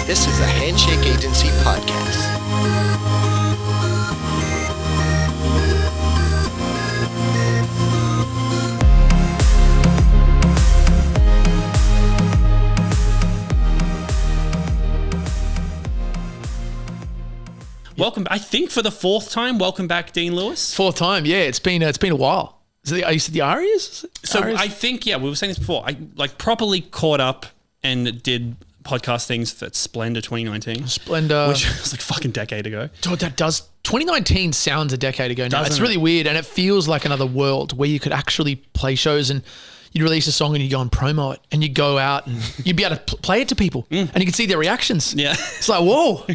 This is the Handshake Agency Podcast. Welcome, I think for the fourth time. Welcome back, Dean Lewis. Fourth time, yeah. It's been a while. Are you said the Arias? So I think, we were saying this before. I properly caught up and did podcast things for Splendor 2019. Splendor, which was like fucking decade ago. Oh, that does. 2019 sounds a decade ago now. Doesn't it's really weird, and it feels like another world where you could actually play shows and you'd release a song and you go and promo it and you go out and you'd be able to play it to people and you could see their reactions. Yeah. It's like, whoa.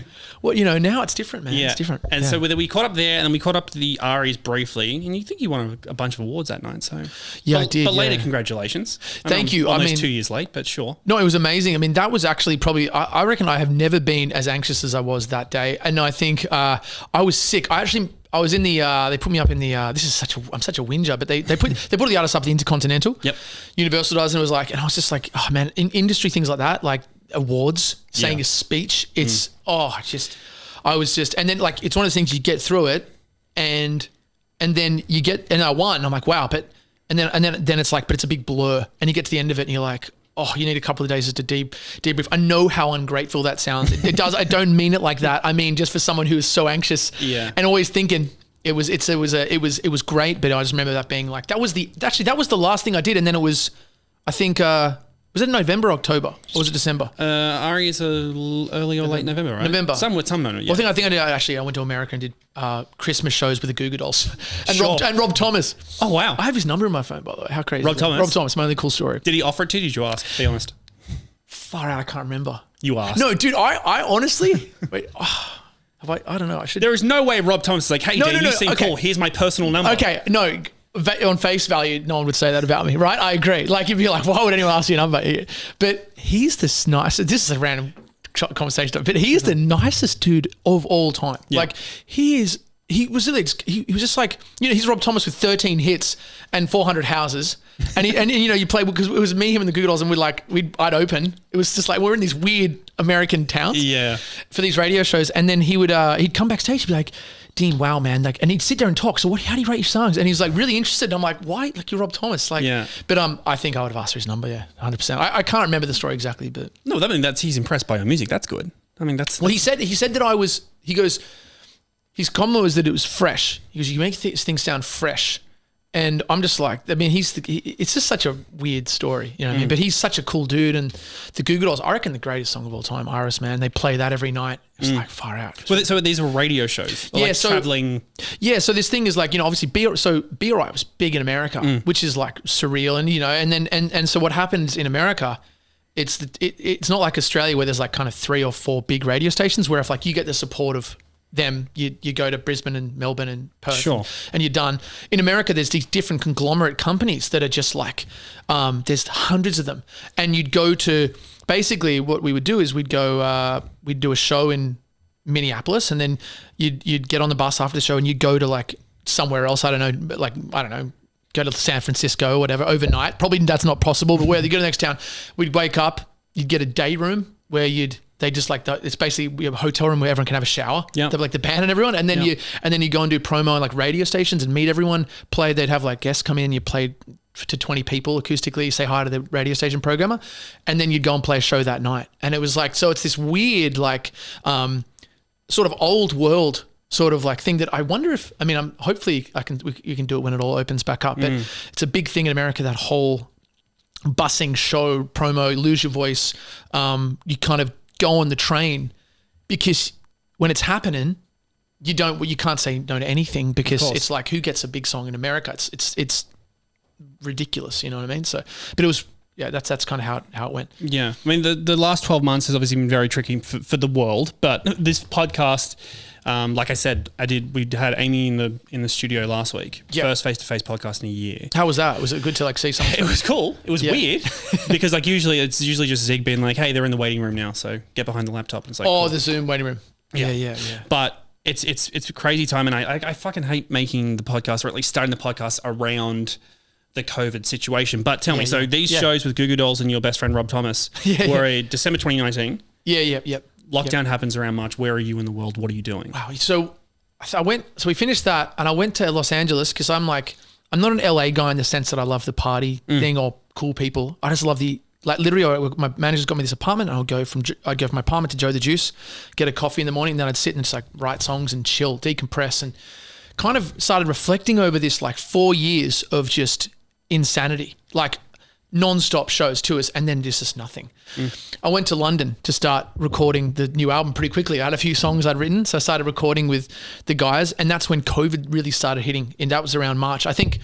Well, now it's different, man. Yeah. It's different. And so we caught up there and then we caught up to the Aries briefly, and you think you won a bunch of awards that night. So yeah, I did. But later, congratulations. Thank you. Almost 2 years late, but sure. No, it was amazing. I mean, that was actually probably, I reckon I have never been as anxious as I was that day. And I think I was sick. I was in the, they put me up in the, I'm such a whinger, but they put the artist up at the Intercontinental. Yep. Universal does, and it was like, and I was just like, oh man, in industry things like that, like awards, saying a speech, it's, I was just, and then like, it's one of those things you get through it and then you get, and I won, I'm like, wow, but, and then it's like, but it's a big blur, and you get to the end of it and you're like, oh, you need a couple of days just to debrief. I know how ungrateful that sounds. It does. I don't mean it like that. I mean, just for someone who is so anxious and always thinking it was great. But I just remember that being like, that was the last thing I did. And then it was, I think, was it November, October, or was it December? Ari is early or late November, right? November. Some moment, yeah. Well, I think I did. Actually, I went to America and did Christmas shows with the Goo Goo Dolls and Rob Thomas. Oh wow! I have his number in my phone, by the way. How crazy! Rob Thomas. My only cool story. Did he offer it to you? Did you ask? Be honest. Far out, I can't remember. You asked? No, dude. I honestly wait. I don't know. I should. There is no way Rob Thomas is like, hey, Dean, you seem cool. Here's my personal number. Okay, no. On face value, no one would say that about me, right? I agree. Like, you'd be like, why would anyone ask you a number? But he's this nice. This is a random conversation, but he is the nicest dude of all time. Yeah. Like, he was just like, he's Rob Thomas with 13 hits and 400 houses. And you play, because it was me, him and the Goo Goo Dolls, and I'd open. It was just like, we're in these weird American towns for these radio shows. And then he'd come backstage and be like, Dean, wow, man. Like, and he'd sit there and talk. So how do you rate your songs? And he's like really interested. And I'm like, why? Like, you're Rob Thomas. Like, but I think I would have asked for his number. Yeah, 100%. I can't remember the story exactly, but no, he's impressed by your music. That's good. I mean, that's he said that he goes, his comment was that it was fresh. He goes, you make things sound fresh. And I'm just like, I mean, it's just such a weird story, you know what I mean? But he's such a cool dude. And the Goo Goo Dolls, I reckon the greatest song of all time, Iris, man. They play that every night. It's like far out. So these are radio shows? Or traveling? Yeah, so this thing is like, obviously Be Alright was big in America, which is like surreal. And so what happens in America, it's not like Australia where there's like kind of 3 or 4 big radio stations where if like you get the support of them, you go to Brisbane and Melbourne and Perth and you're done. In America, there's these different conglomerate companies that are just like, there's hundreds of them. And you'd go to, basically what we would do is we'd do a show in Minneapolis, and then you'd get on the bus after the show and you'd go to like somewhere else. I don't know, go to San Francisco or whatever overnight. Probably that's not possible, but where you go to the next town, we'd wake up, you'd get a day room where it's basically we have a hotel room where everyone can have a shower. Yeah. They're like the band and everyone. And then you go and do promo on like radio stations and meet everyone, play. They'd have like guests come in, you play to 20 people acoustically, say hi to the radio station programmer. And then you'd go and play a show that night. And it was like, so it's this weird, like, sort of old world sort of like thing that I wonder if, I mean, hopefully you can do it when it all opens back up, but it's a big thing in America, that whole busing show promo, lose your voice. You kind of go on the train, because when it's happening, you can't say no to anything, because it's like, who gets a big song in America? It's ridiculous, you know what I mean? So, but it was, that's kind of how it went. Yeah. I mean, the last 12 months has obviously been very tricky for the world, but this podcast, like I said, we had Amy in the studio last week. Yep. First face-to-face podcast in a year. How was that? Was it good to like see something? It was cool. It was weird because like it's usually just Zig being like, hey, they're in the waiting room now, so get behind the laptop. And it's like, cool. The Zoom waiting room. Yeah. But it's a crazy time, and I fucking hate making the podcast, or at least starting the podcast around the COVID situation. But tell me, so these shows with Goo Goo Dolls and your best friend Rob Thomas were in December 2019. Yeah. Lockdown happens around March. Where are you in the world? What are you doing? Wow. So we finished that and I went to Los Angeles because I'm not an LA guy in the sense that I love the party thing or cool people. I just love literally my manager's got me this apartment and I'd go from my apartment to Joe the Juice, get a coffee in the morning, and then I'd sit and just like write songs and chill, decompress, and kind of started reflecting over this like 4 years of just insanity, like non-stop shows, tours, and then just nothing. I went to London to start recording the new album pretty quickly. I had a few songs I'd written, so I started recording with the guys, and that's when COVID really started hitting, and that was around March, I think.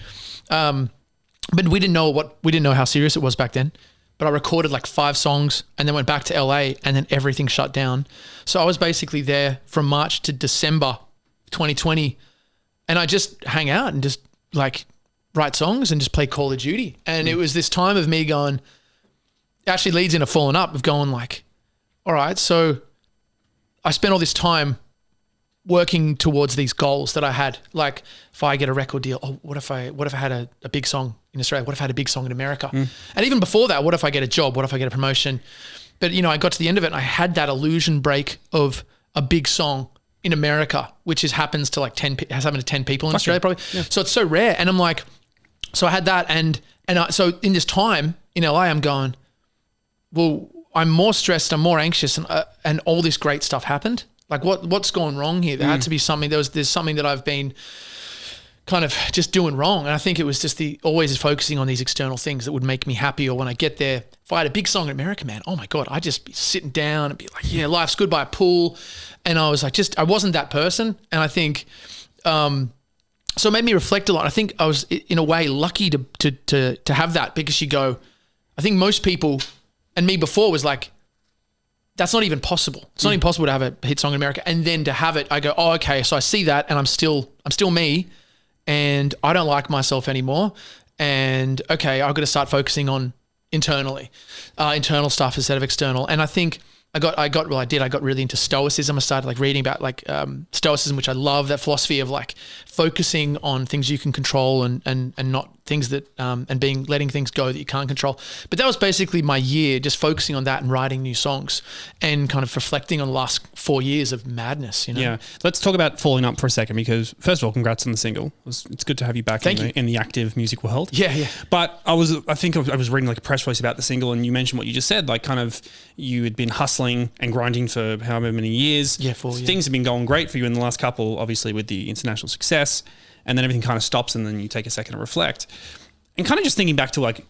But we didn't know how serious it was back then. But I recorded like 5 songs and then went back to LA, and then everything shut down. So I was basically there from March to December 2020, and I just hang out and just like write songs and just play Call of Duty. And it was this time of me going, actually leads into Falling Up, of going like, all right, so I spent all this time working towards these goals that I had. Like if I get a record deal, what if I had a big song in Australia? What if I had a big song in America? And even before that, what if I get a job? What if I get a promotion? But I got to the end of it and I had that illusion break of a big song in America, which happens to like 10 people in Australia probably. Yeah. So it's so rare. And I'm like, so I had that. So in this time in LA, I'm going, well, I'm more stressed. I'm more anxious. And all this great stuff happened. Like what's gone wrong here? There had to be something. There's something that I've been kind of just doing wrong. And I think it was just always focusing on these external things that would make me happy. Or when I get there, if I had a big song in America, man, oh my God, I'd just be sitting down and be like, yeah, life's good by a pool. And I was like, I wasn't that person. And I think, so it made me reflect a lot. I think I was in a way lucky to have that, because I think most people, and me before, was like, that's not even possible. It's not even possible to have a hit song in America. And then to have it, I go, oh, okay. So I see that and I'm still me, and I don't like myself anymore. And okay, I've got to start focusing on internal stuff instead of external. And I think I got really into Stoicism. I started like reading about like Stoicism, which I love, that philosophy of like focusing on things you can control and not things that and letting things go that you can't control. But that was basically my year, just focusing on that and writing new songs and kind of reflecting on the last 4 years of madness. Yeah, let's talk about Falling Up for a second, because first of all, congrats on the single. It's good to have you back in the active music world. Yeah. But I was reading like a press release about the single, and you mentioned what you just said, like kind of you had been hustling and grinding for however many years. Yeah, 4 years. Things have been going great for you in the last couple, obviously with the international success, and then everything kind of stops, and then you take a second to reflect. And kind of just thinking back to like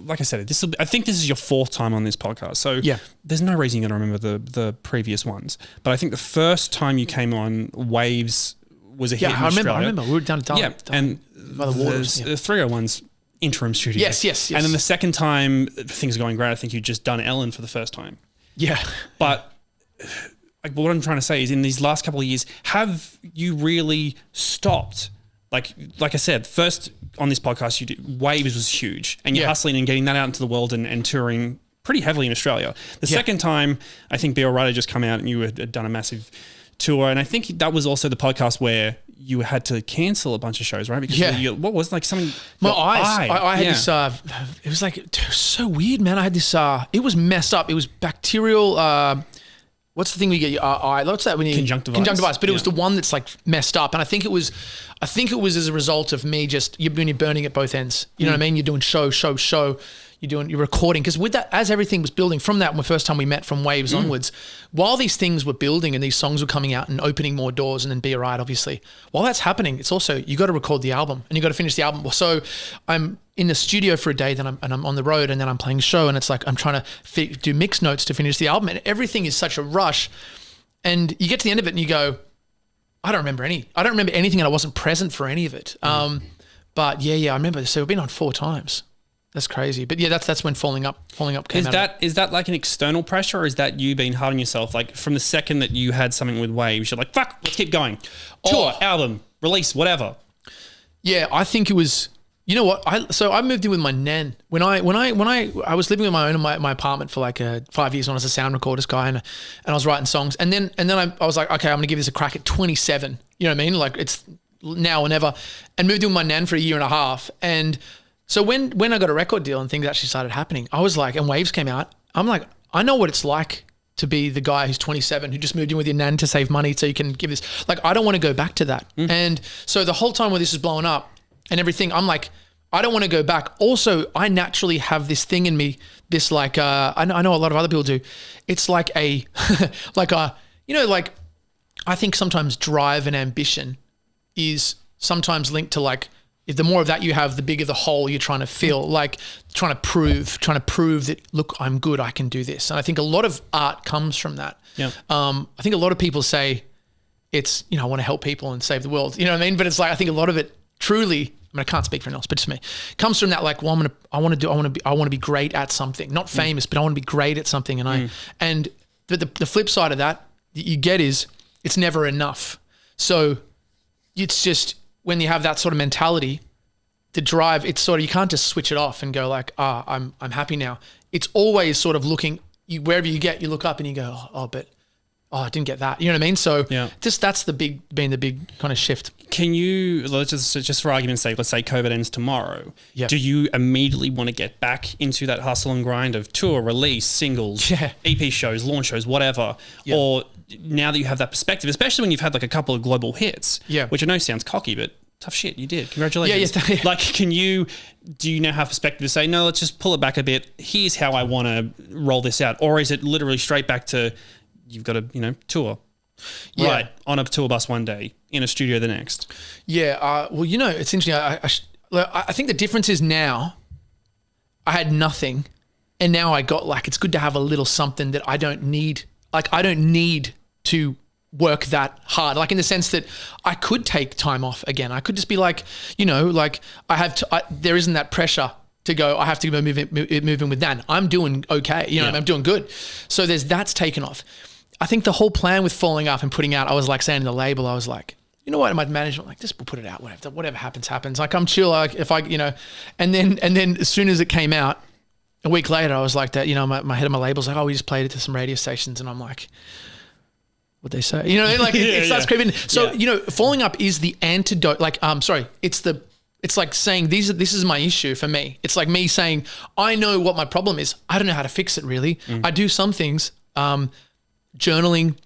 I said, I think this is your 4th time on this podcast. So there's no reason you're going to remember the previous ones. But I think the first time you came on, Waves was a hit in Australia. I remember. We were down and by the waters. The 301's interim studio. Yes. And then the second time, things are going great. I think you'd just done Ellen for the first time. Yeah. But like what I'm trying to say is, in these last couple of years, have you really stopped? Like I said, first on this podcast, Waves was huge, and you're hustling and getting that out into the world and touring pretty heavily in Australia. The second time, I think Be Alright had just come out and you had done a massive tour, and I think that was also the podcast where you had to cancel a bunch of shows, right? Because what was like something? My eyes. I had this. It was like it was so weird, man. I had this. It was messed up. It was bacterial. What's the thing we get your eye? What's that when you conjunctivitis? But it was the one that's like messed up, and I think it was as a result of me you're burning at both ends. You know what I mean? You're doing show. You're recording, because with that, as everything was building from that, the first time we met from Waves onwards, while these things were building and these songs were coming out and opening more doors, and then Be Alright, obviously, while that's happening, it's also, you got to record the album and you got to finish the album. So I'm in the studio for a day, then I'm on the road, and then I'm playing a show, and it's like I'm trying to do mix notes to finish the album, and everything is such a rush. And you get to the end of it and you go, I don't remember anything, and I wasn't present for any of it. But I remember. So we've been on 4 times. That's crazy. But that's when Falling Up came out. Is that like an external pressure, or is that you being hard on yourself? Like from the second that you had something with Waves, you're like, fuck, let's keep going. Tour, album, release, whatever. Yeah, I think it was, you know what? I moved in with my nan. When I was living on my own in my apartment for like 5 years when I was a sound recordist guy, and I was writing songs. And then I was like, okay, I'm going to give this a crack at 27. You know what I mean? Like it's now or never. And moved in with my nan for a year and a half. And so when I got a record deal and things actually started happening, I was like, and Waves came out, I'm like, I know what it's like to be the guy who's 27 who just moved in with your nan to save money so you can give this. Like, I don't want to go back to that. And so the whole time where this is blowing up and everything, I'm like, I don't want to go back. Also, I naturally have this thing in me, this like, I know a lot of other people do. It's like a, like a, you know, like I think sometimes drive and ambition is sometimes linked to like, if the more of that you have, the bigger the hole you're trying to fill, like trying to prove that, look, I'm good, I can do this. And I think a lot of art comes from that. Yeah. I think a lot of people say it's, you know, I want to help people and save the world, you know what I mean? But it's like, I think a lot of it truly, I mean, I can't speak for anyone else, but just me, comes from that, like, well, I want to be great at something, not famous, but I want to be great at something. And the flip side of that you get is it's never enough. So it's just, when you have that sort of mentality, the drive, it's sort of, you can't just switch it off and go like, I'm happy now. It's always sort of looking, wherever you get, you look up and you go, but I didn't get that. You know what I mean? So just that's the big kind of shift. Can you, let's just for argument's sake, let's say COVID ends tomorrow. Yeah. Do you immediately want to get back into that hustle and grind of tour, release, singles, EP shows, launch shows, whatever? Yeah. Or now that you have that perspective, especially when you've had like a couple of global hits, which I know sounds cocky, but tough shit, you did. Congratulations. Yeah. Like, do you now have perspective to say, no, let's just pull it back a bit. Here's how I want to roll this out. Or is it literally straight back to, you've got to, tour. Yeah. Right. On a tour bus one day, in a studio the next. Yeah. Well, it's interesting. I think the difference is now I had nothing and now I got like, it's good to have a little something that I don't need. Like, I don't need to work that hard. Like, in the sense that I could take time off again. I could just be like, like I have to, there isn't that pressure to go, I have to go moving with Dan. I'm doing okay. I'm doing good. So that's taken off. I think the whole plan with Falling Up and putting out, I was like saying to the label, I was like, you know what, my management, like, just we'll put it out, whatever happens. Like, I'm chill. Like, if I, and then as soon as it came out, a week later, I was like that, my head of my label's like, we just played it to some radio stations. And I'm like, what'd they say? Like it starts creeping. So, Falling Up is the antidote. Like, it's like saying this is my issue for me. It's like me saying, I know what my problem is. I don't know how to fix it really. I do some things, journaling,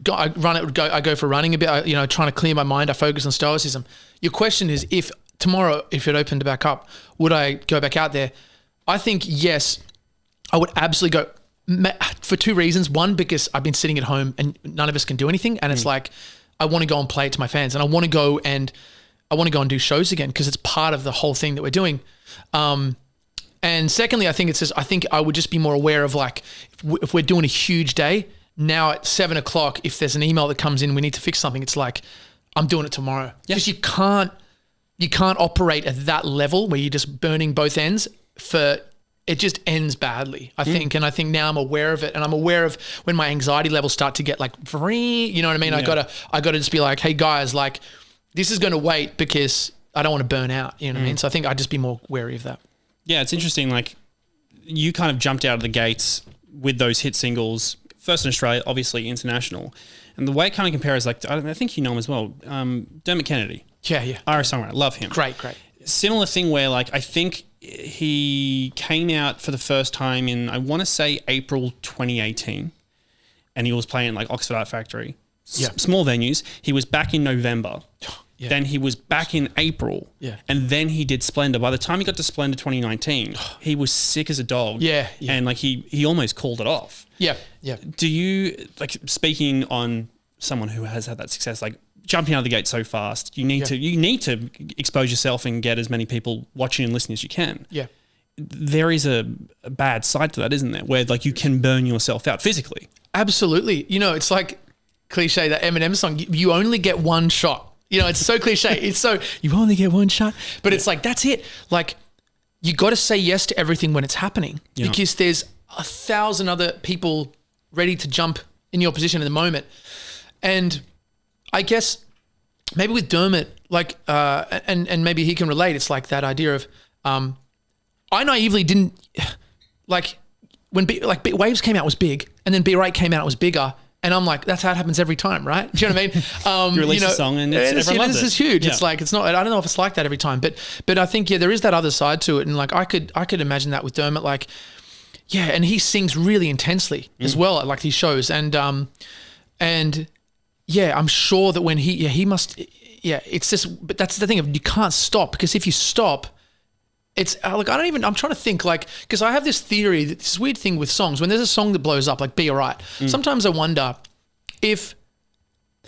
I go for running a bit, trying to clear my mind. I focus on stoicism. Your question is, if tomorrow, if it opened back up, would I go back out there? I think yes, I would absolutely go for two reasons. One, because I've been sitting at home and none of us can do anything. And it's like, I want to go and play it to my fans and I want to go and do shows again because it's part of the whole thing that we're doing. And secondly, I think I would just be more aware of like, if we're doing a huge day now at 7 o'clock, if there's an email that comes in, we need to fix something. It's like, I'm doing it tomorrow. Because you can't operate at that level where you're just burning both ends. It just ends badly, I think. And I think now I'm aware of it, and I'm aware of when my anxiety levels start to get like, you know what I mean? Yeah. I gotta just be like, hey guys, like this is going to wait because I don't want to burn out. You know what I mean? So I think I'd just be more wary of that. Yeah. It's interesting. Like, you kind of jumped out of the gates with those hit singles, first in Australia, obviously international. And the way it kind of compares, like, I think you know him as well. Dermot Kennedy. Yeah. Irish songwriter. Love him. Great. Similar thing where like, I think he came out for the first time in, I want to say April 2018, and he was playing like Oxford Art Factory, small venues. He was back in November. Yeah. Then he was back in April. Yeah. And then he did Splendor. By the time he got to Splendor 2019, he was sick as a dog. Yeah. And like he almost called it off. Yeah. Do you, like, speaking on someone who has had that success, like jumping out of the gate so fast, you need to expose yourself and get as many people watching and listening as you can. Yeah. There is a bad side to that, isn't there? Where like you can burn yourself out physically. Absolutely. It's like cliche, that Eminem song, you only get one shot. It's so cliche. It's so, you only get one shot, but it's like, that's it. Like, you got to say yes to everything when it's happening because there's 1,000 other people ready to jump in your position in the moment. And I guess maybe with Dermot, like, and maybe he can relate. It's like that idea of, I naively didn't like when Waves came out was big, and then Be Right came out, it was bigger. And I'm like, that's how it happens every time, right? Do you know what I mean? You release a song and everyone loves it. This is huge. Yeah. It's like, it's not, I don't know if it's like that every time, but I think, there is that other side to it. And like, I could imagine that with Dermot, like, Yeah, and he sings really intensely as well at like these shows, and yeah, I'm sure that when he must, it's just, but that's the thing of you can't stop, because if you stop, it's like I'm trying to think, like, because I have this theory, this weird thing with songs, when there's a song that blows up, like Be Alright, sometimes I wonder if,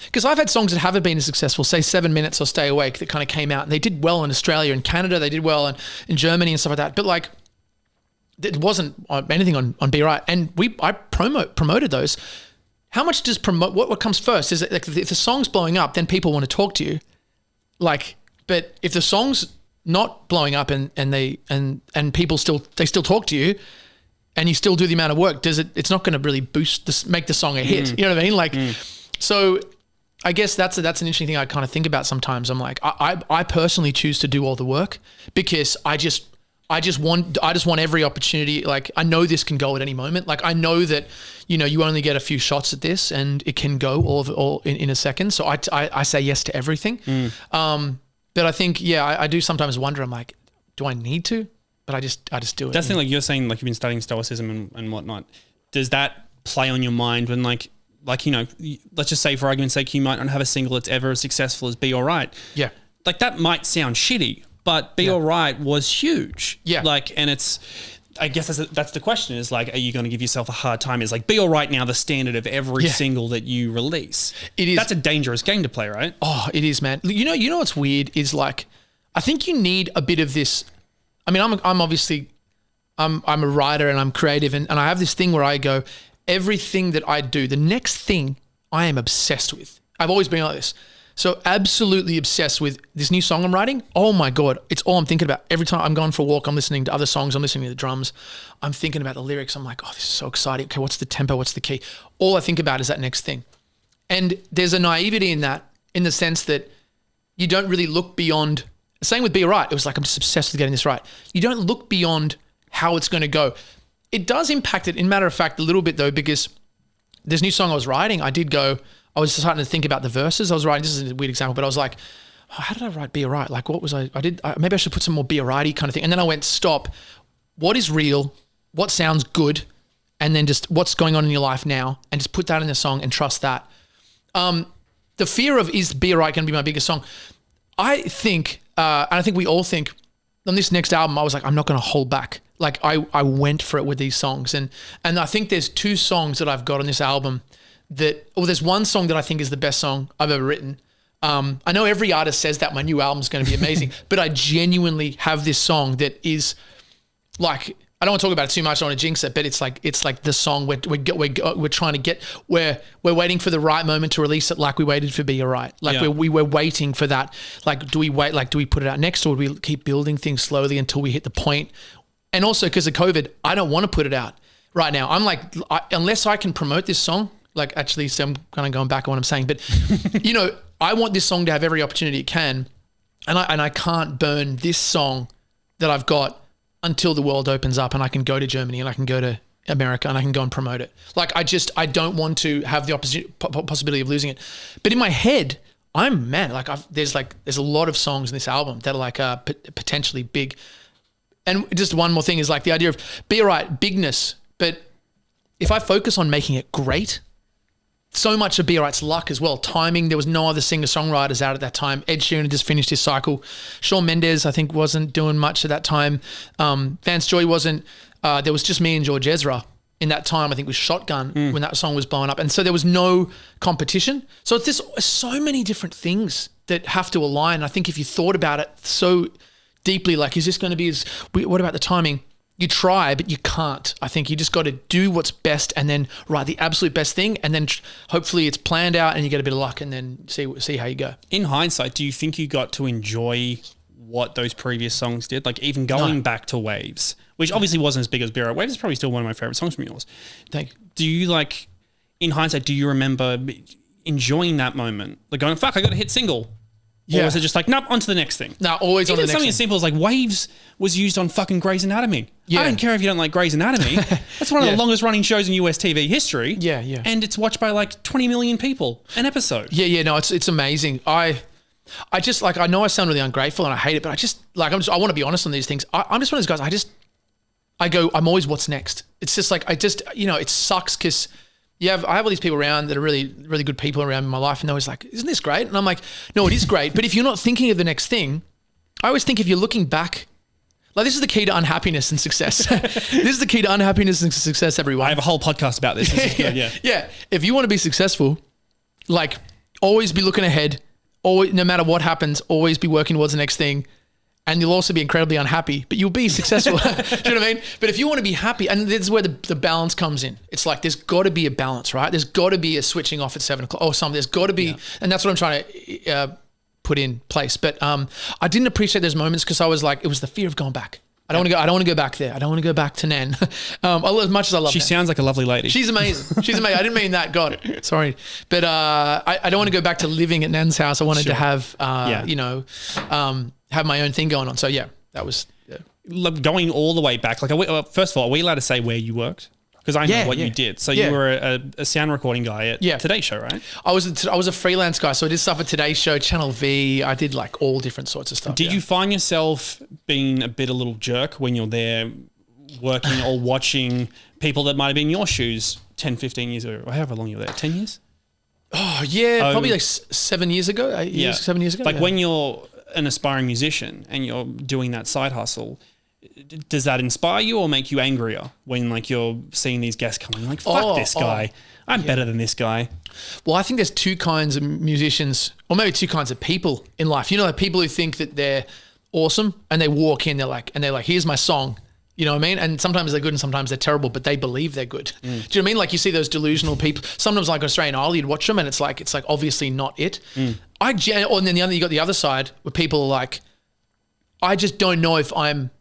because I've had songs that haven't been as successful, say 7 Minutes or Stay Awake, that kind of came out and they did well in Australia and Canada, they did well in Germany and stuff like that, but like it wasn't anything on Be Right, and I promoted those. How much does what comes first? Is it like if the song's blowing up, then people want to talk to you, like, but if the song's not blowing up and people still talk to you, and you still do the amount of work, it's not going to really make the song a hit. You know what I mean? Like, so I guess that's an interesting thing I kind of think about sometimes. I'm like, I personally choose to do all the work because I just want every opportunity. Like, I know this can go at any moment. Like, I know that, you only get a few shots at this and it can go all in a second. So I say yes to everything. But I think, I do sometimes wonder, I'm like, do I need to? But I just do it. That's the thing, like you're saying, like you've been studying stoicism and whatnot. Does that play on your mind when like, let's just say for argument's sake, you might not have a single that's ever as successful as Be Alright. Yeah. Like that might sound shitty, but Be Alright was huge. Yeah. Like, and I guess that's the question is like, are you going to give yourself a hard time? Is like Be Alright now the standard of every single that you release? It is. That's a dangerous game to play, right? Oh, it is, man. You know what's weird is like, I think you need a bit of this. I mean, I'm obviously, I'm a writer and I'm creative and I have this thing where I go, everything that I do, the next thing I am obsessed with. I've always been like this. So absolutely obsessed with this new song I'm writing. Oh my God. It's all I'm thinking about. Every time I'm going for a walk, I'm listening to other songs. I'm listening to the drums. I'm thinking about the lyrics. I'm like, oh, this is so exciting. Okay, what's the tempo? What's the key? All I think about is that next thing. And there's a naivety in that, in the sense that you don't really look beyond. Same with Be Right. It was like, I'm just obsessed with getting this right. You don't look beyond how it's going to go. It does impact it, in matter of fact, a little bit though, because this new song I was writing, I was starting to think about the verses. I was writing, this is a weird example, but I was like, oh, how did I write Be Alright? Like, what was maybe I should put some more Be Alrighty kind of thing. And then I went, stop. What is real? What sounds good? And then just what's going on in your life now? And just put that in the song and trust that. The fear of, is Be Alright going to be my biggest song? I think, and I think we all think, on this next album, I was like, I'm not going to hold back. Like I went for it with these songs. And I think there's 2 songs that I've got on this album there's one song that I think is the best song I've ever written. I know every artist says that my new album is going to be amazing, but I genuinely have this song that is like, I don't want to talk about it too much. I don't want to jinx it, but it's like the song we're trying to get, where we're waiting for the right moment to release it, like we waited for Be Alright. Like we were waiting for that. Like, do we wait? Like, do we put it out next, or do we keep building things slowly until we hit the point? And also because of COVID, I don't want to put it out right now. I'm like, unless I can promote this song, like actually, so I'm kind of going back on what I'm saying, but I want this song to have every opportunity it can. And I can't burn this song that I've got until the world opens up and I can go to Germany and I can go to America and I can go and promote it. Like, I don't want to have the possibility of losing it. But in my head, there's a lot of songs in this album that are like potentially big. And just one more thing is like the idea of Be Alright, bigness. But if I focus on making it great, so much of Be Alright's luck as well. Timing, there was no other singer-songwriters out at that time. Ed Sheeran had just finished his cycle. Shawn Mendes, I think, wasn't doing much at that time. Vance Joy wasn't. There was just me and George Ezra in that time, I think, with Shotgun when that song was blowing up. And so there was no competition. So it's so many different things that have to align. I think if you thought about it so deeply, like, is this going to be what about the timing? You try, but you can't. I think you just got to do what's best and then write the absolute best thing. And then hopefully it's planned out and you get a bit of luck and then see how you go. In hindsight, do you think you got to enjoy what those previous songs did? Like even going back to Waves, which obviously wasn't as big as Be Alright. Waves is probably still one of my favorite songs from yours. Thank you. Do you like, in hindsight, do you remember enjoying that moment? Like going, fuck, I got a hit single. Yeah. Or was it just like, nope, on to the next thing? No, always on the next thing. Even something as simple as like Waves was used on fucking Grey's Anatomy. Yeah. I don't care if you don't like Grey's Anatomy. That's one of the longest running shows in US TV history. Yeah, yeah. And it's watched by like 20 million people an episode. Yeah, no, it's amazing. I just like, I know I sound really ungrateful and I hate it, but I want to be honest on these things. I'm just one of those guys, I'm always what's next. It's just like, it sucks because I have all these people around that are really, really good people around in my life. And they're always like, isn't this great? And I'm like, no, it is great. But if you're not thinking of the next thing, I always think if you're looking back, like this is the key to unhappiness and success. This is the key to unhappiness and success, everyone. I have a whole podcast about this. This is good, Yeah. If you want to be successful, like always be looking ahead, always, no matter what happens, always be working towards the next thing. And you'll also be incredibly unhappy, but you'll be successful. Do you know what I mean? But if you want to be happy, and this is where the balance comes in. It's like, there's got to be a balance, right? There's got to be a switching off at 7 o'clock or something. There's got to be, and that's what I'm trying to put in place. But I didn't appreciate those moments because I was like, it was the fear of going back. I don't want to go back there. I don't want to go back to Nan. As much as I love She Nan. sounds like a lovely lady. She's amazing. She's amazing. I didn't mean that. God, sorry. But I don't want to go back to living at Nan's house. I wanted to have, have my own thing going on. So yeah, that was going all the way back. Like, first of all, are we allowed to say where you worked? Because I know what you did. So you were a sound recording guy at Today's Show, right? I was a freelance guy. So I did stuff at Today's Show, Channel V. I did like all different sorts of stuff. Did you find yourself being a bit of a little jerk when you're there working or watching people that might have been in your shoes 10, 15 years ago, or however long you were there, 10 years? Oh, yeah. Probably like 7 years ago, 7 years ago. Like when you're an aspiring musician and you're doing that side hustle, does that inspire you or make you angrier when like you're seeing these guests coming like, fuck this guy, I'm better than this guy? Well, I think there's two kinds of musicians, or maybe two kinds of people in life. You know, like people who think that they're awesome and they walk in, they're like, here's my song. You know what I mean? And sometimes they're good and sometimes they're terrible, but they believe they're good. Do you know what I mean? Like you see those delusional people. Sometimes like Australian Idol, you'd watch them and it's like obviously not it. And then you got the other side where people are like, I just don't know if I'm,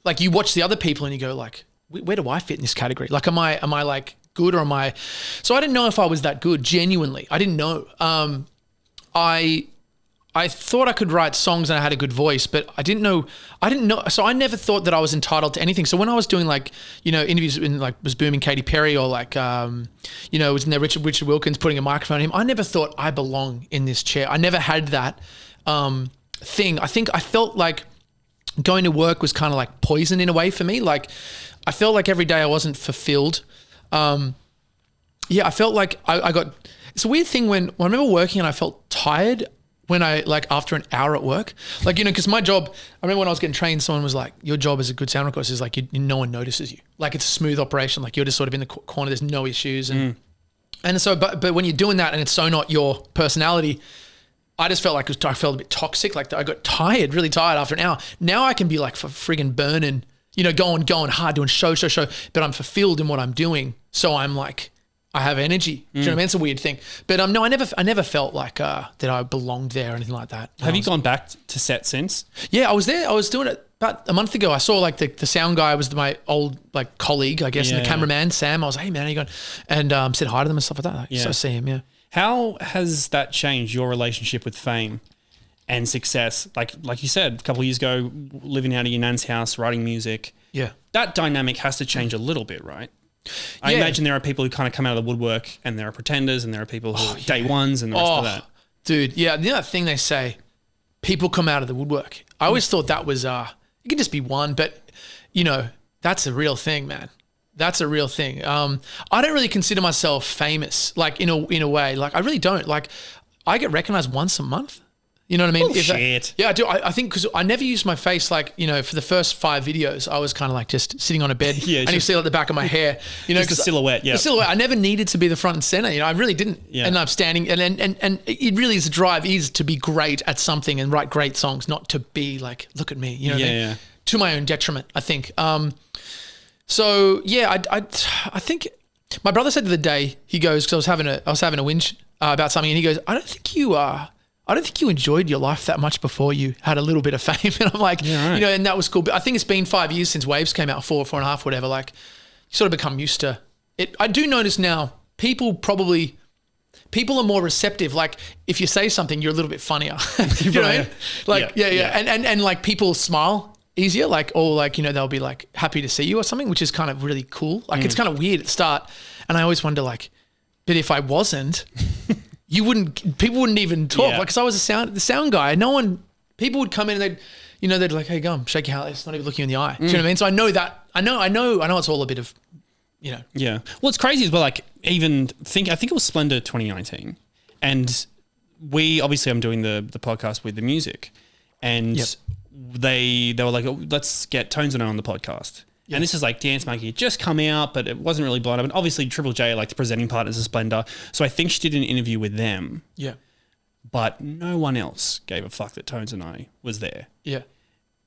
like you watch the other people and you go like, where do I fit in this category? Like, am I like good or am I? So I didn't know if I was that good. Genuinely, I didn't know. I thought I could write songs and I had a good voice, but I didn't know. So I never thought that I was entitled to anything. So when I was doing like, interviews in like was booming Katy Perry or like, was in there Richard Wilkins putting a microphone on him. I never thought I belong in this chair. I never had that thing. I think I felt like going to work was kind of like poison in a way for me. Like I felt like every day I wasn't fulfilled. I felt like I got, it's a weird thing when I remember working and I felt tired when I like after an hour at work, like, because my job, I remember when I was getting trained, someone was like, your job as a good sound recorder is like, no one notices you. Like it's a smooth operation. Like you're just sort of in the corner. There's no issues. And so, but when you're doing that and it's so not your personality, I just felt like I felt a bit toxic. Like I got tired, really tired after an hour. Now I can be like friggin' burning, going hard, doing show, but I'm fulfilled in what I'm doing. So I'm like, I have energy. Do you know what I mean? It's a weird thing. But no, I never felt like that I belonged there or anything like that. Have you gone back to set since? Yeah, I was there. I was doing it about a month ago. I saw like the sound guy was my old like colleague, I guess, and the cameraman, Sam. I was like, hey man, how you going? And said hi to them and stuff like that. So I see him, yeah. How has that changed your relationship with fame and success? Like you said, a couple of years ago, living out of your nan's house, writing music. Yeah. That dynamic has to change a little bit, right? I imagine there are people who kind of come out of the woodwork and there are pretenders and there are people who are day ones and the rest of that. Dude, yeah. The other thing they say, people come out of the woodwork. I always thought that was, it could just be one, but that's a real thing, man. That's a real thing. I don't really consider myself famous, like in a way. Like I really don't. Like I get recognized once a month. You know what I mean? Bullshit. Yeah, I do. I think because I never used my face like, for the first 5 videos, I was kind of like just sitting on a bed and you see like the back of my hair. Just a silhouette, The silhouette. I never needed to be the front and center. I really didn't. Yeah. And I'm standing and it really is a drive is to be great at something and write great songs, not to be like, look at me. You know what I mean? Yeah. To my own detriment, I think. So yeah, I think my brother said the other day, he goes, because I was having a whinge about something, and he goes, I don't think you enjoyed your life that much before you had a little bit of fame. And I'm like, and that was cool. But I think it's been 5 years since Waves came out, 4.5, whatever. Like you sort of become used to it. I do notice now people are more receptive. Like if you say something, you're a little bit funnier. You know what I mean? Like, yeah. And like people smile easier, they'll be like happy to see you or something, which is kind of really cool. Like it's kind of weird at the start. And I always wonder like, but if I wasn't, people wouldn't even talk. Like, cause I was the sound guy. People would come in and they'd like, hey, go on, shake your hand. It's not even looking you in the eye. Do you know what I mean? So I know that I know it's all a bit of, Yeah. Well, it's crazy as well. Like I think it was Splendor 2019, and I'm doing the podcast with the music, and they were like, oh, let's get Tones and I on the podcast. Yep. And this is like Dance Monkey had just come out, but it wasn't really blown up. And obviously Triple J are like the presenting partners of Splendor. So I think she did an interview with them. Yeah. But no one else gave a fuck that Tones and I was there. Yeah.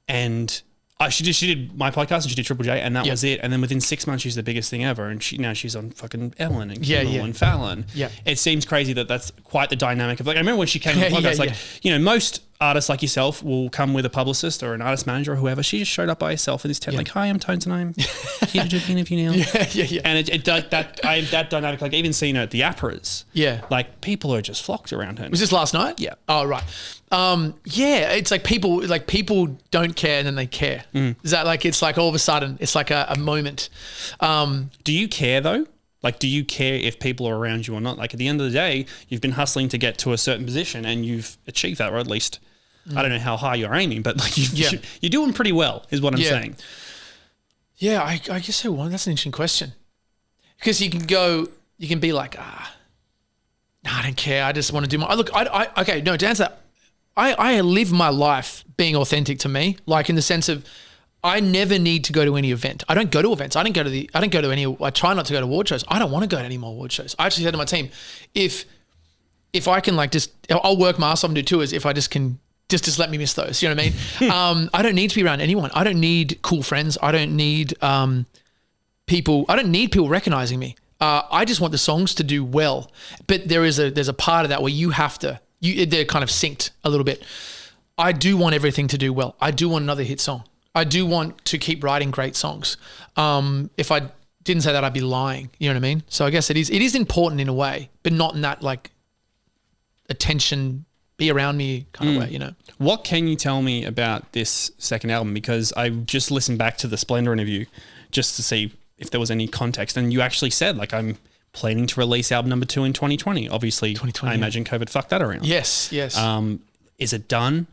And she did my podcast and she did Triple J, and that was it. And then within 6 months, she's the biggest thing ever. And now she's on fucking Ellen and Kimmel and Fallon. Yeah. It seems crazy that's quite the dynamic of, like, I remember when she came on the podcast, most artists like yourself will come with a publicist or an artist manager or whoever. She just showed up by herself in this tent, like, hi, I'm Tones and I'm here to do the interview now. Yeah. And that dynamic, like even seeing her at the Apras, like people are just flocked around her. Was this last night? Yeah. Oh, right. It's like people don't care and then they care. Is that like, it's like all of a sudden it's like a moment. Do you care though? Like, do you care if people are around you or not? Like, at the end of the day, you've been hustling to get to a certain position and you've achieved that, or at least, I don't know how high you're aiming, but like you're doing pretty well is what I'm saying. Yeah, I guess so. Well, that's an interesting question. Because you can be like, I don't care. I just want to do my, okay, no, to answer that, I live my life being authentic to me, like in the sense of, I never need to go to any event. I don't go to events. I try not to go to award shows. I don't want to go to any more award shows. I actually said to my team, if I can I'll work my ass off and do tours if I just can, just let me miss those. You know what I mean? I don't need to be around anyone. I don't need cool friends. I don't need people. I don't need people recognizing me. I just want the songs to do well. But there's a part of that where they're kind of synced a little bit. I do want everything to do well. I do want another hit song. I do want to keep writing great songs. If I didn't say that, I'd be lying. You know what I mean? So I guess it is important in a way, but not in that like attention, be around me kind of way, you know? What can you tell me about this second album? Because I just listened back to the Splendor interview just to see if there was any context. And you actually said, like, I'm planning to release album number 2 in 2020. Obviously, 2020, I imagine COVID fucked that around. Yes. Is it done?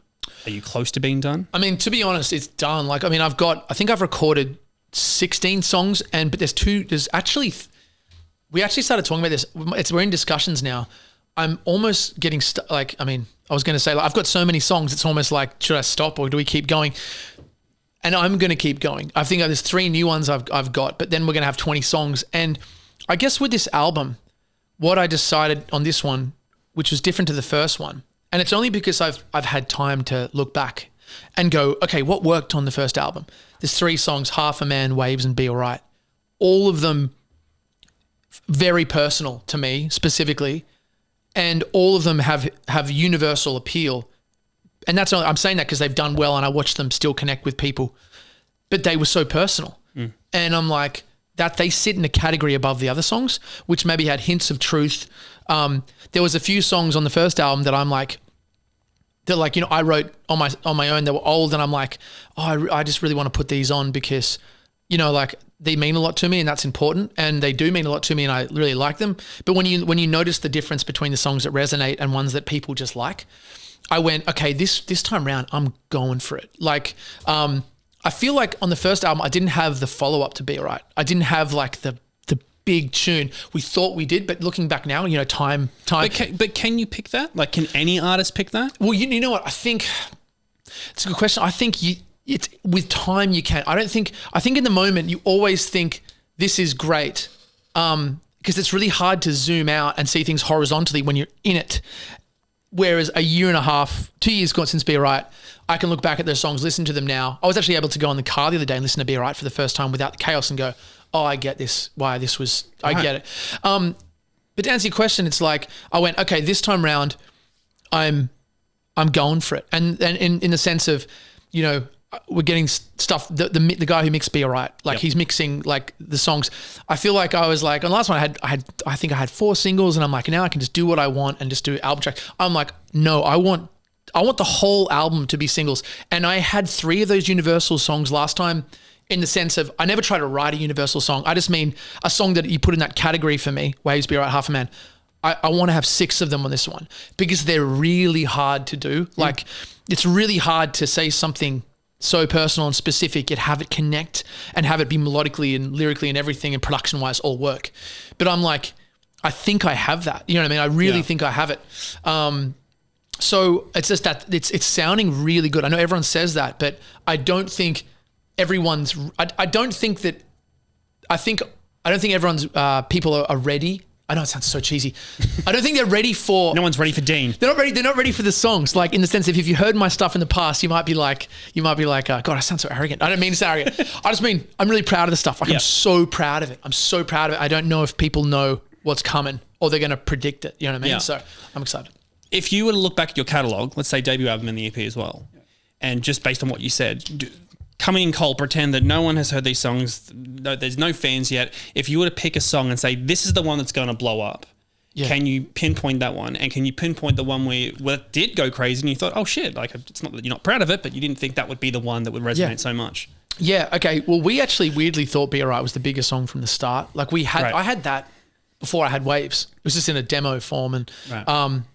Are you close to being done? I mean, to be honest, it's done. Like, I mean, I think I've recorded 16 songs, but we actually started talking about this. We're in discussions now. I'm almost getting I was going to say, like, I've got so many songs. It's almost like, should I stop or do we keep going? And I'm going to keep going. I think there's 3 new ones I've got, but then we're going to have 20 songs. And I guess with this album, what I decided on this one, which was different to the first one, and it's only because I've had time to look back and go, okay, what worked on the first album? There's 3 songs, Half a Man, Waves, and Be Alright. All of them very personal to me specifically, and all of them have universal appeal. And I'm saying that because they've done well and I watch them still connect with people, but they were so personal. And I'm like, that they sit in a category above the other songs, which maybe had hints of truth. There was a few songs on the first album that I'm like, I wrote on my own. They were old, and I'm like, I just really want to put these on because, like, they mean a lot to me, and that's important, and they do mean a lot to me, and I really like them. But when you notice the difference between the songs that resonate and ones that people just like, I went, okay, this time around, I'm going for it. Like, I feel like on the first album, I didn't have the follow up to Be Alright. I didn't have like the big tune. We thought we did, but looking back now, time. But can you pick that? Like, can any artist pick that? Well, you know what? I think it's a good question. I think it's with time you can. I think in the moment you always think this is great, because it's really hard to zoom out and see things horizontally when you're in it. Whereas a year and a half, 2 years gone since Be Alright, I can look back at those songs, listen to them now. I was actually able to go in the car the other day and listen to Be Alright for the first time without the chaos and go, oh, I get this, why this was, I get it. But to answer your question, it's like, I went, okay, this time round, I'm going for it. And in the sense of, we're getting stuff, the guy who mixed Be Alright, like he's mixing like the songs. I feel like I was like, on the last one I think I had 4 singles, and I'm like, now I can just do what I want and just do album track. I'm like, no, I want the whole album to be singles. And I had 3 of those Universal songs last time, in the sense of, I never try to write a Universal song. I just mean a song that you put in that category for me, Waves, Be Alright, Half a Man. I want to have 6 of them on this one because they're really hard to do. Like, it's really hard to say something so personal and specific, yet have it connect and have it be melodically and lyrically and everything and production wise all work. But I'm like, I think I have that. You know what I mean? I really think I have it. So it's just that it's sounding really good. I know everyone says that, but I don't think everyone's. I don't think everyone's people are ready. I know it sounds so cheesy. I don't think they're ready for. No one's ready for Dean. They're not ready. They're not ready for the songs. Like in the sense of if you heard my stuff in the past, you might be like, God, I sound so arrogant. I don't mean to sound arrogant. I just mean I'm really proud of the stuff. Like I'm so proud of it. I'm so proud of it. I don't know if people know what's coming or they're going to predict it. You know what I mean? Yeah. So I'm excited. If you were to look back at your catalog, let's say debut album and the EP as well, and just based on what you said, coming in cold, pretend that no one has heard these songs, there's no fans yet. If you were to pick a song and say, this is the one that's going to blow up, can you pinpoint that one? And can you pinpoint the one where it did go crazy and you thought, oh shit, like it's not that you're not proud of it, but you didn't think that would be the one that would resonate so much? Yeah. Okay. Well, we actually weirdly thought Be Alright was the biggest song from the start. Like I had that before I had Waves. It was just in a demo form. And,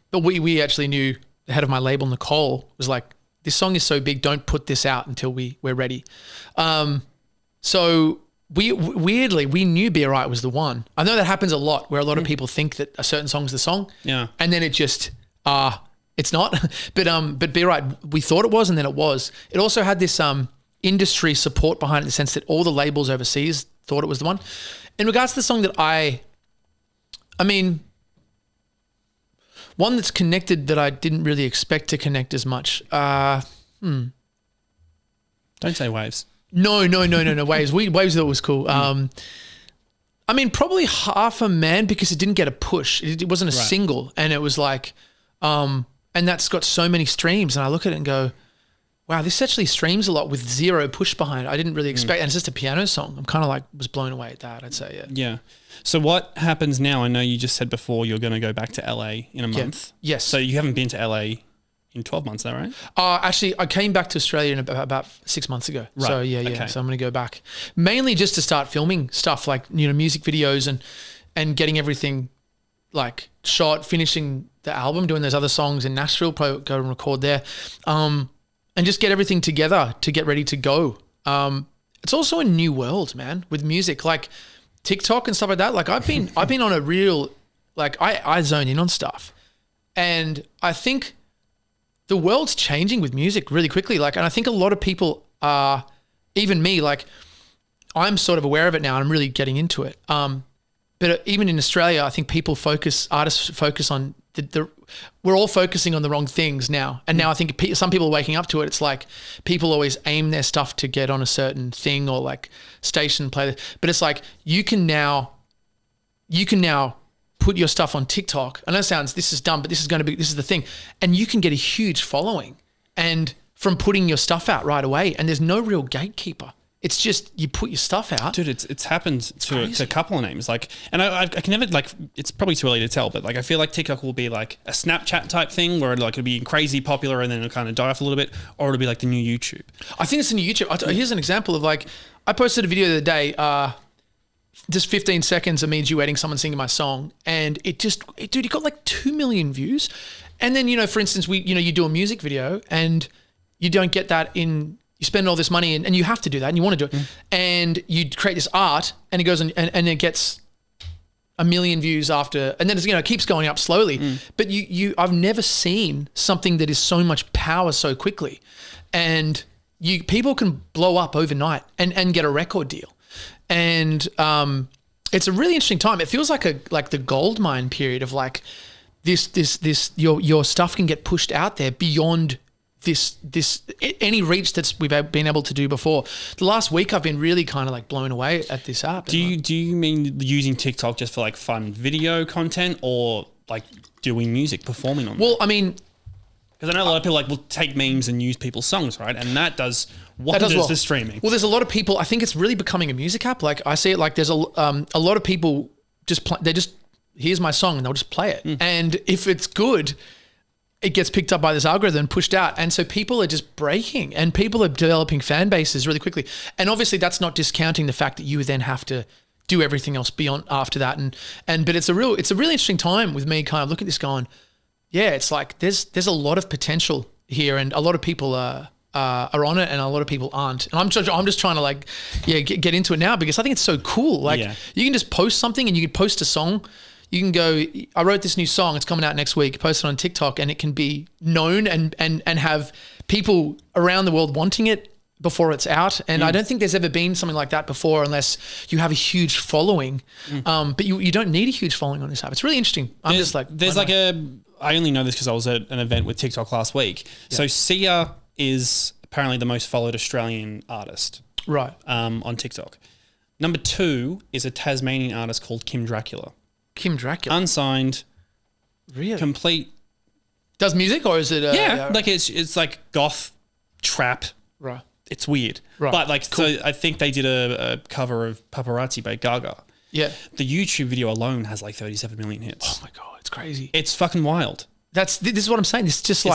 but we actually knew the head of my label, Nicole, was like, this song is so big, don't put this out until we're ready. So weirdly, we knew Be Alright was the one. I know that happens a lot where a lot of people think that a certain song's the song. Yeah. And then it just, it's not. But Be Alright, we thought it was, and then it was. It also had this industry support behind it in the sense that all the labels overseas thought it was the one. In regards to the song that I mean, one that's connected that I didn't really expect to connect as much. Don't say Waves. No. Waves. Waves thought it was cool. I mean, probably Half a Man because it didn't get a push. It wasn't a single, and it was like, and that's got so many streams. And I look at it and go, wow, this actually streams a lot with zero push behind it. I didn't really expect, and it's just a piano song. I'm kind of like was blown away at that. I'd say, yeah. So what happens now? I know you just said before you're going to go back to LA in a month. Yes. So you haven't been to LA in 12 months, though, right? Actually, I came back to Australia in about 6 months ago. Right. So yeah. Okay. So I'm going to go back mainly just to start filming stuff like music videos and getting everything like shot, finishing the album, doing those other songs in Nashville. Probably go and record there, and just get everything together to get ready to go. It's also a new world, man, with music like TikTok and stuff like that. Like I've been on a real, like I zone in on stuff, and I think the world's changing with music really quickly. Like, and I think a lot of people are, even me, like I'm sort of aware of it now and I'm really getting into it. But even in Australia, I think artists focus on we're all focusing on the wrong things now. And now I think some people are waking up to it. It's like people always aim their stuff to get on a certain thing or like station play. But it's like you can now put your stuff on TikTok. I know this is dumb, but this is the thing. And you can get a huge following and from putting your stuff out right away. And there's no real gatekeeper. It's just you put your stuff out. Dude, it's happened to a couple of names. Like, and I can never, like, it's probably too early to tell, but like I feel like TikTok will be like a Snapchat type thing where like it'll be crazy popular and then it'll kind of die off a little bit, or it'll be like the new YouTube. I think it's the new YouTube. Here's an example of like, I posted a video the other day, just 15 seconds of me duetting someone singing my song, and it got like 2 million views. And then, for instance, you do a music video and you don't get that you spend all this money and you have to do that and you want to do it. And you create this art and it goes and it gets 1 million views after, and then it keeps going up slowly. But I've never seen something that is so much power so quickly. And people can blow up overnight and get a record deal. And it's a really interesting time. It feels like the gold mine period of like this your stuff can get pushed out there beyond this any reach that's we've been able to do before. The last week I've been really kind of like blown away at this app. Do you mean using TikTok just for like fun video content or like doing music, performing on? Well, I mean, because I know a lot of people like will take memes and use people's songs, right? And that does wonders for streaming. Well, there's a lot of people. I think it's really becoming a music app. Like I see it like there's a lot of people here's my song and they'll just play it. And if it's good, it gets picked up by this algorithm and pushed out. And so people are just breaking and people are developing fan bases really quickly. And obviously that's not discounting the fact that you then have to do everything else beyond after that. But it's a really interesting time with me kind of looking at this going, yeah, it's like there's a lot of potential here and a lot of people are are on it, and a lot of people aren't. And I'm just trying to like, get into it now because I think it's so cool. Like you can just post something, and you can post a song. You can go, I wrote this new song, it's coming out next week, post it on TikTok, and it can be known and have people around the world wanting it before it's out. And I don't think there's ever been something like that before unless you have a huge following. But you don't need a huge following on this app. It's really interesting. I only know this because I was at an event with TikTok last week. Yeah. So Sia is apparently the most followed Australian artist. Right. On TikTok. Number 2 is a Tasmanian artist called Kim Dracula. Kim Dracula. Unsigned. Really? Complete. Does music or is it? Like it's like goth trap. Right. It's weird. Right. But like, cool. So I think they did a cover of Paparazzi by Gaga. Yeah. The YouTube video alone has like 37 million hits. Oh my God. It's crazy. It's fucking wild. This is what I'm saying. It's just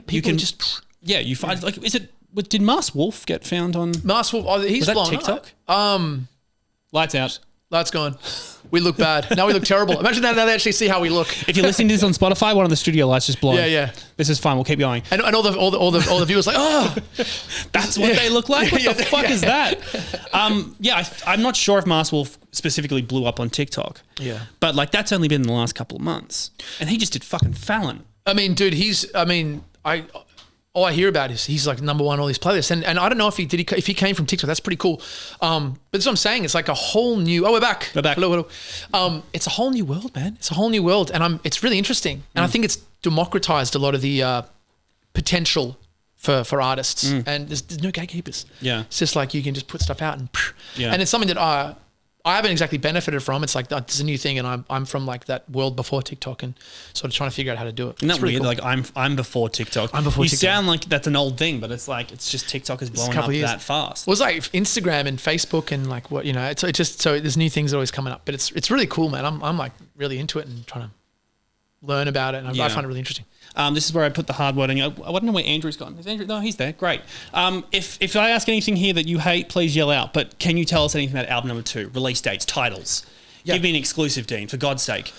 people just. Yeah. You find like, did Mars Wolf get found on? Mars Wolf. Oh, he's was that blown TikTok? Up. Lights out. Lights gone. We look bad. Now we look terrible. Imagine that now they actually see how we look. If you're listening to this on Spotify, one of the studio lights just blown. Yeah. This is fine. We'll keep going. And all the viewers like, oh, that's what they look like. What the fuck is that? I'm not sure if Mars Wolf specifically blew up on TikTok. Yeah, but like that's only been in the last couple of months, and he just did fucking Fallon. I mean, dude, all I hear about is he's like number 1 on all these playlists, and I don't know if he came from TikTok. That's pretty cool. But that's what I'm saying. It's like a whole new. Oh, we're back. We're back. Hello. It's a whole new world, man. It's a whole new world, and it's really interesting. And I think it's democratized a lot of the potential for artists. And there's no gatekeepers. Yeah, it's just like you can just put stuff out and it's something that I haven't exactly benefited from. It's like it's a new thing, and I'm from like that world before TikTok, and sort of trying to figure out how to do it. Isn't that weird? Cool. Like I'm before TikTok. I'm before you TikTok. Sound like that's an old thing, but it's like it's just TikTok is blowing up that fast. Well, it's like Instagram and Facebook and like what it's just so there's new things always coming up, but it's really cool, man. I'm like really into it and trying to learn about it, and I find it really interesting. This is where I put the hard wording. I don't know where Andrew's gone. Is Andrew? No, he's there. Great. If I ask anything here that you hate, please yell out. But can you tell us anything about album number 2? Release dates, titles. Yeah. Give me an exclusive, Dean, for God's sake.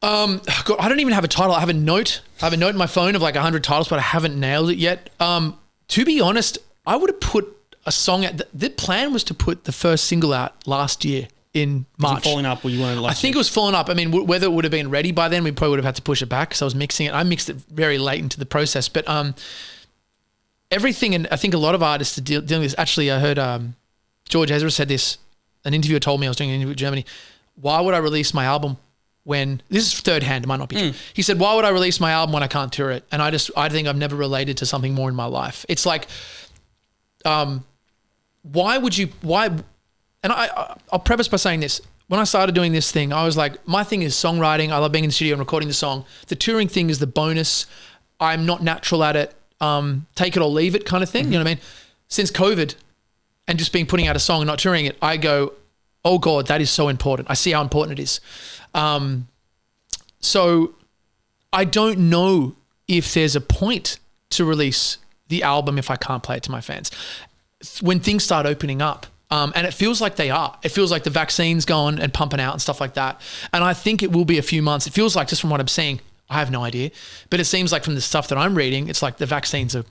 God, I don't even have a title. I have a note. In my phone of like 100 titles, but I haven't nailed it yet. To be honest, I would have put a song out. The plan was to put the first single out last year. In March. Was it falling up? Or you weren't? I think it was falling up. I mean, whether it would have been ready by then, we probably would have had to push it back because I was mixing it. I mixed it very late into the process. But everything, and I think a lot of artists are dealing with this. Actually, I heard George Ezra said this. An interviewer told me, I was doing an interview in Germany. Why would I release my album when this is third hand? It might not be true. He said, "Why would I release my album when I can't tour it?" And I think I've never related to something more in my life. It's like, why would you? Why? And I'll preface by saying this. When I started doing this thing, I was like, my thing is songwriting. I love being in the studio and recording the song. The touring thing is the bonus. I'm not natural at it. Take it or leave it kind of thing. You know what I mean? Since COVID and just putting out a song and not touring it, I go, oh God, that is so important. I see how important it is. So I don't know if there's a point to release the album if I can't play it to my fans. When things start opening up, and it feels like they are. It feels like the vaccine's gone and pumping out and stuff like that. And I think it will be a few months. It feels like, just from what I'm seeing, I have no idea, but it seems like from the stuff that I'm reading, it's like the vaccines are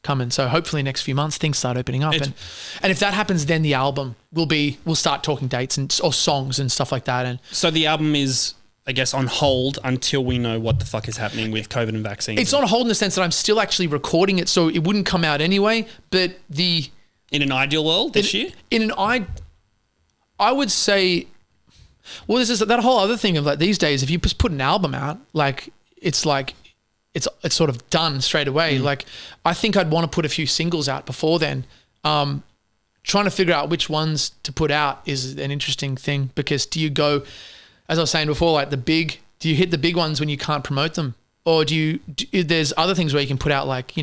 coming. So hopefully next few months things start opening up. And if that happens, then the album we'll start talking dates or songs and stuff like that. And so the album is, I guess, on hold until we know what the fuck is happening with COVID and vaccines. It's on hold in the sense that I'm still actually recording it, so it wouldn't come out anyway, but in an ideal world this year? I would say, well, this is that whole other thing of like these days, if you just put an album out, like it's sort of done straight away. Like I think I'd want to put a few singles out before then. Trying to figure out which ones to put out is an interesting thing, because do you go, as I was saying before, like do you hit the big ones when you can't promote them? Or there's other things where you can put out like,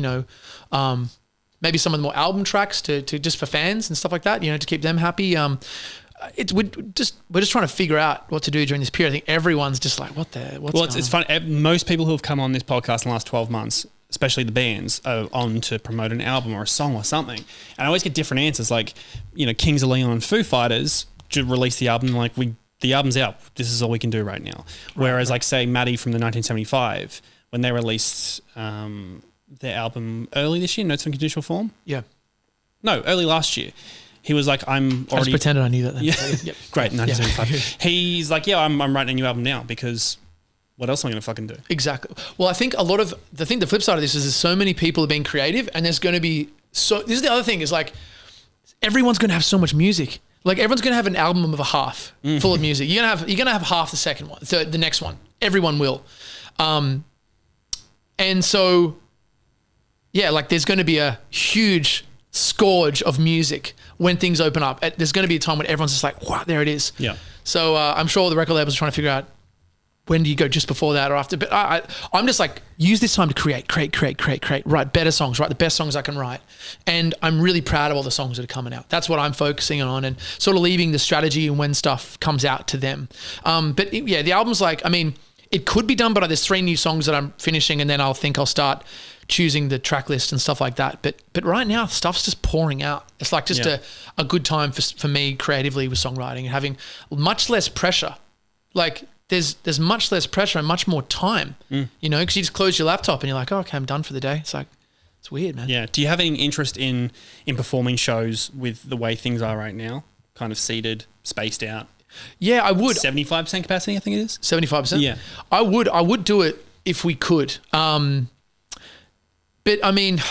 maybe some of the more album tracks to just for fans and stuff like that, to keep them happy. We're just trying to figure out what to do during this period. I think everyone's just like, what's it's fun. Most people who have come on this podcast in the last 12 months, especially the bands, are on to promote an album or a song or something. And I always get different answers. Like, Kings of Leon and Foo Fighters released the album, like the album's out. This is all we can do right now. Whereas like say Maddie from the 1975, when they released their album early this year, Notes on Conditional Form. Yeah. No, early last year. He was like, I'm already... I just pretended I knew that then. Yeah. Yep. Great, 1975. He's like, yeah, I'm writing a new album now because what else am I going to fucking do? Exactly. Well, I think a lot of... the flip side of this is there's so many people are being creative and there's going to be... This is the other thing is like, everyone's going to have so much music. Like everyone's going to have an album of a half full of music. You're going to have half the second one, the next one. Everyone will. And so, yeah, like there's going to be a huge scourge of music when things open up. There's going to be a time when everyone's just like, wow, there it is. Yeah. So I'm sure all the record labels are trying to figure out when do you go just before that or after. But I'm just like, use this time to create, write better songs, write the best songs I can write. And I'm really proud of all the songs that are coming out. That's what I'm focusing on and sort of leaving the strategy and when stuff comes out to them. But yeah, the album's like, I mean, it could be done, but there's 3 new songs that I'm finishing and then I'll start choosing the track list and stuff like that. But right now, stuff's just pouring out. It's like just a good time for me creatively with songwriting and having much less pressure. Like there's much less pressure and much more time, you know, because you just close your laptop and you're like, oh, okay, I'm done for the day. It's like, it's weird, man. Yeah. Do you have any interest in performing shows with the way things are right now? Kind of seated, spaced out? Yeah, I would. 75% capacity, I think it is. 75%? Yeah. I would do it if we could. But I mean,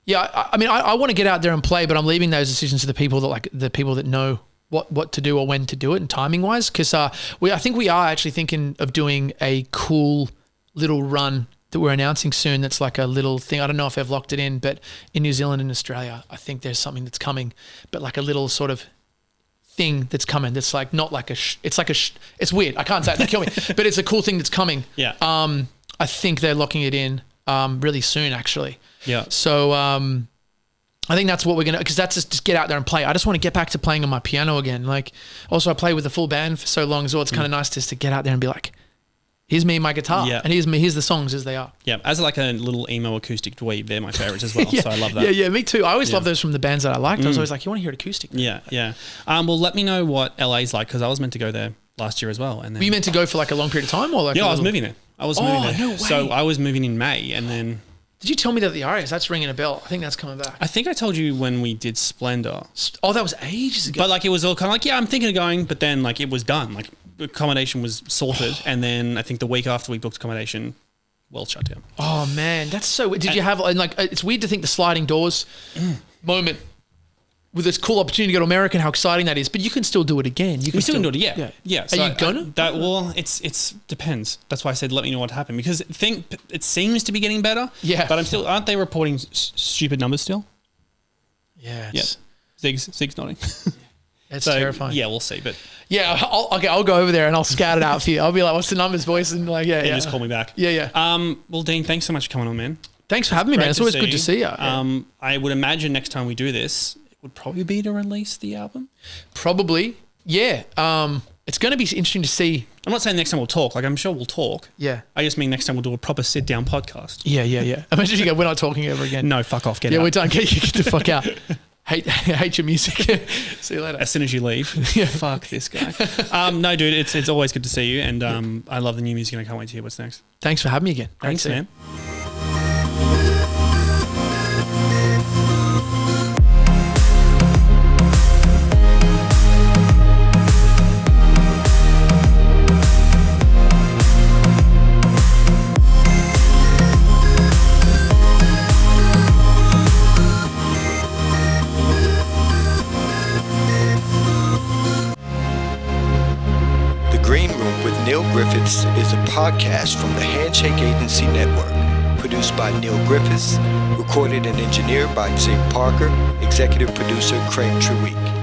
yeah, I mean, I want to get out there and play, but I'm leaving those decisions to the people that know what to do or when to do it and timing wise. Cause, I think we are actually thinking of doing a cool little run that we're announcing soon. That's like a little thing. I don't know if I've locked it in, but in New Zealand and Australia, I think there's something that's coming, but like a little sort of thing that's coming. That's like, not like it's weird. I can't say it, they kill me, but it's a cool thing that's coming. Yeah. I think they're locking it in, really soon actually. Yeah. So, I think that's what we're going to, because that's just get out there and play. I just want to get back to playing on my piano again. Like, also I play with a full band for so long as well. It's kind of nice just to get out there and be like, here's me and my guitar, and here's the songs as they are. Yeah, as like a little emo acoustic dweeb, they're my favorites as well. So I love that. Yeah, me too. I always love those from the bands that I liked. I was always like, you want to hear it acoustic? Yeah. Well, let me know what LA's like, because I was meant to go there last year as well. And then, were you meant to go for like a long period of time, or like? Yeah, I was moving there. No way. So I was moving in May, and then. Did you tell me that the Arias? That's ringing a bell. I think that's coming back. I think I told you when we did Splendor. Oh, that was ages ago. But like it was all kind of like, yeah, I'm thinking of going, but then like it was done. Like accommodation was sorted, and then I think the week after we booked accommodation, world shut down. Oh man, that's so weird. Did you have like? It's weird to think the sliding doors moment with this cool opportunity to go to America and how exciting that is. But you can still do it again. We still can do it. Yeah. So are you gonna? Well, it's depends. That's why I said let me know what happened, because it seems to be getting better. Yeah. But I'm still. Aren't they reporting stupid numbers still? Yeah. Zig's nodding. It's terrifying. Yeah, we'll see. But yeah, I'll go over there and I'll scout it out for you. I'll be like, what's the numbers, boys? And like, yeah. Just call me back. Yeah. Well, Dean, thanks so much for coming on, man. Thanks for having me, man. It's always good to see you. I would imagine next time we do this, it would probably be to release the album. Probably, yeah. It's going to be interesting to see. I'm not saying next time we'll talk. Like, I'm sure we'll talk. Yeah. I just mean next time we'll do a proper sit-down podcast. Yeah. Imagine you go, we're not talking ever again. No, fuck off. Get out. Yeah, we're done. Get the fuck out. Hate your music. See you later. As soon as you leave. Yeah. Fuck this guy. No, dude, it's always good to see you, and I love the new music, and I can't wait to hear what's next. Thanks for having me again. Thanks, man. Neil Griffiths is a podcast from the Handshake Agency Network, produced by Neil Griffiths, recorded and engineered by Zig Parker, executive producer Craig Treweek.